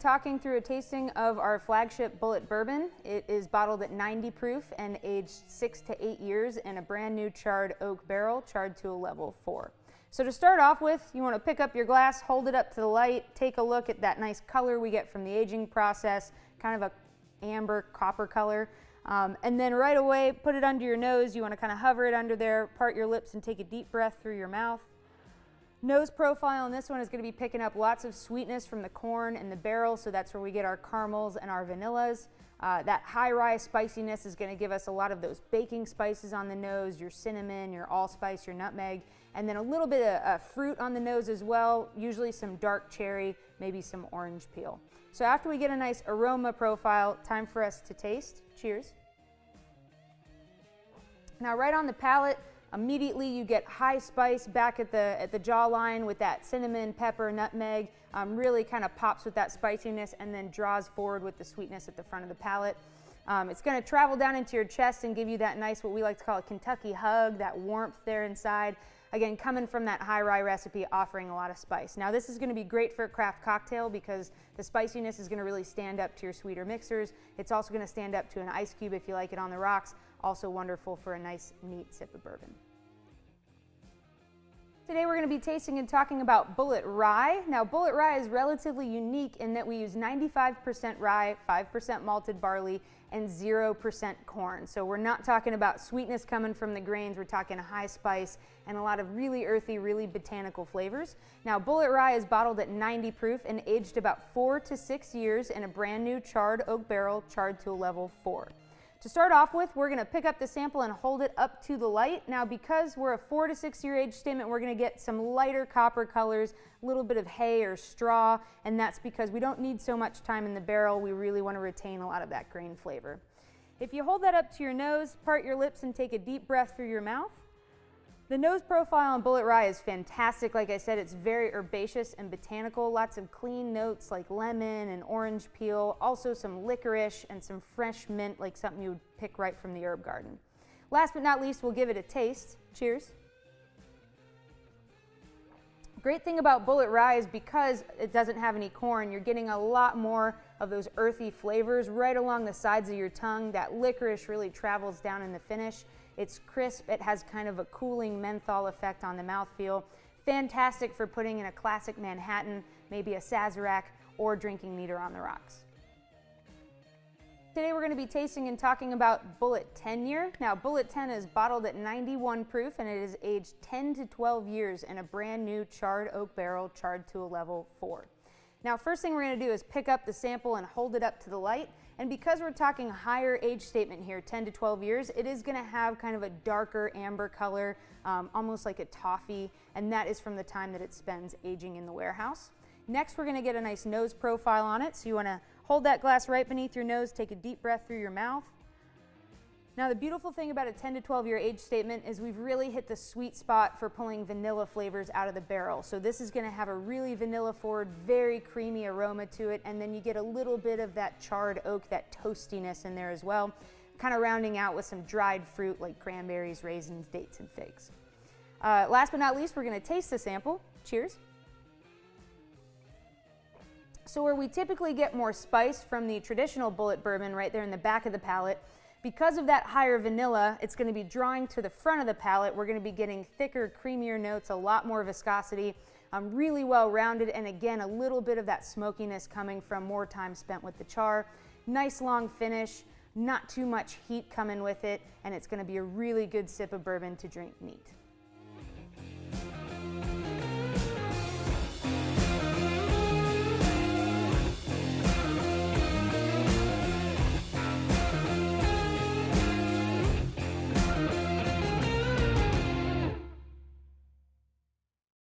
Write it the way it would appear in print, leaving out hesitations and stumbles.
talking through a tasting of our flagship Bulleit Bourbon. It is bottled at 90 proof and aged 6 to 8 years in a brand new charred oak barrel, charred to a level 4. So to start off with, you want to pick up your glass, hold it up to the light, take a look at that nice color we get from the aging process, kind of a amber copper color. And then right away, put it under your nose. You want to kind of hover it under there, part your lips and take a deep breath through your mouth. Nose profile on this one is going to be picking up lots of sweetness from the corn and the barrel, so that's where we get our caramels and our vanillas. That high rye spiciness is going to give us a lot of those baking spices on the nose, your cinnamon, your allspice, your nutmeg, and then a little bit of fruit on the nose as well, usually some dark cherry, maybe some orange peel. So after we get a nice aroma profile, time for us to taste. Cheers. Now right on the palate, immediately you get high spice back at the jawline with that cinnamon, pepper, nutmeg, really kind of pops with that spiciness and then draws forward with the sweetness at the front of the palate. It's going to travel down into your chest and give you that nice, what we like to call a Kentucky hug, that warmth there inside. Again, coming from that high rye recipe, offering a lot of spice. Now this is going to be great for a craft cocktail because the spiciness is going to really stand up to your sweeter mixers. It's also going to stand up to an ice cube if you like it on the rocks. Also wonderful for a nice, neat sip of bourbon. Today we're going to be tasting and talking about Bulleit Rye. Now Bulleit Rye is relatively unique in that we use 95% rye, 5% malted barley, and 0% corn. So we're not talking about sweetness coming from the grains, we're talking high spice and a lot of really earthy, really botanical flavors. Now Bulleit Rye is bottled at 90 proof and aged about 4 to 6 years in a brand new charred oak barrel, charred to a level 4. To start off with, we're going to pick up the sample and hold it up to the light. Now because we're a 4 to 6 year age statement, we're going to get some lighter copper colors, a little bit of hay or straw, and that's because we don't need so much time in the barrel. We really want to retain a lot of that grain flavor. If you hold that up to your nose, part your lips and take a deep breath through your mouth. The nose profile on Bulleit Rye is fantastic. Like I said, it's very herbaceous and botanical. Lots of clean notes like lemon and orange peel. Also some licorice and some fresh mint, like something you would pick right from the herb garden. Last but not least, we'll give it a taste. Cheers. Great thing about Bulleit Rye is because it doesn't have any corn, you're getting a lot more of those earthy flavors right along the sides of your tongue. That licorice really travels down in the finish. It's crisp, it has kind of a cooling menthol effect on the mouthfeel. Fantastic for putting in a classic Manhattan, maybe a Sazerac, or drinking neat on the rocks. Today we're going to be tasting and talking about Bulleit 10 year. Now Bulleit 10 is bottled at 91 proof and it is aged 10 to 12 years in a brand new charred oak barrel, charred to a level 4. Now first thing we're going to do is pick up the sample and hold it up to the light. And because we're talking higher age statement here, 10 to 12 years, it is going to have kind of a darker amber color, almost like a toffee, and that is from the time that it spends aging in the warehouse. Next, we're going to get a nice nose profile on it. So you want to hold that glass right beneath your nose, take a deep breath through your mouth. Now the beautiful thing about a 10 to 12 year age statement is we've really hit the sweet spot for pulling vanilla flavors out of the barrel. So this is going to have a really vanilla forward, very creamy aroma to it, and then you get a little bit of that charred oak, that toastiness in there as well, kind of rounding out with some dried fruit like cranberries, raisins, dates, and figs. Last but not least, we're going to taste the sample. Cheers. So where we typically get more spice from the traditional Bulleit bourbon right there in the back of the palate, because of that higher vanilla, it's going to be drawing to the front of the palate. We're going to be getting thicker, creamier notes, a lot more viscosity, really well rounded, and again, a little bit of that smokiness coming from more time spent with the char. Nice long finish, not too much heat coming with it, and it's going to be a really good sip of bourbon to drink neat.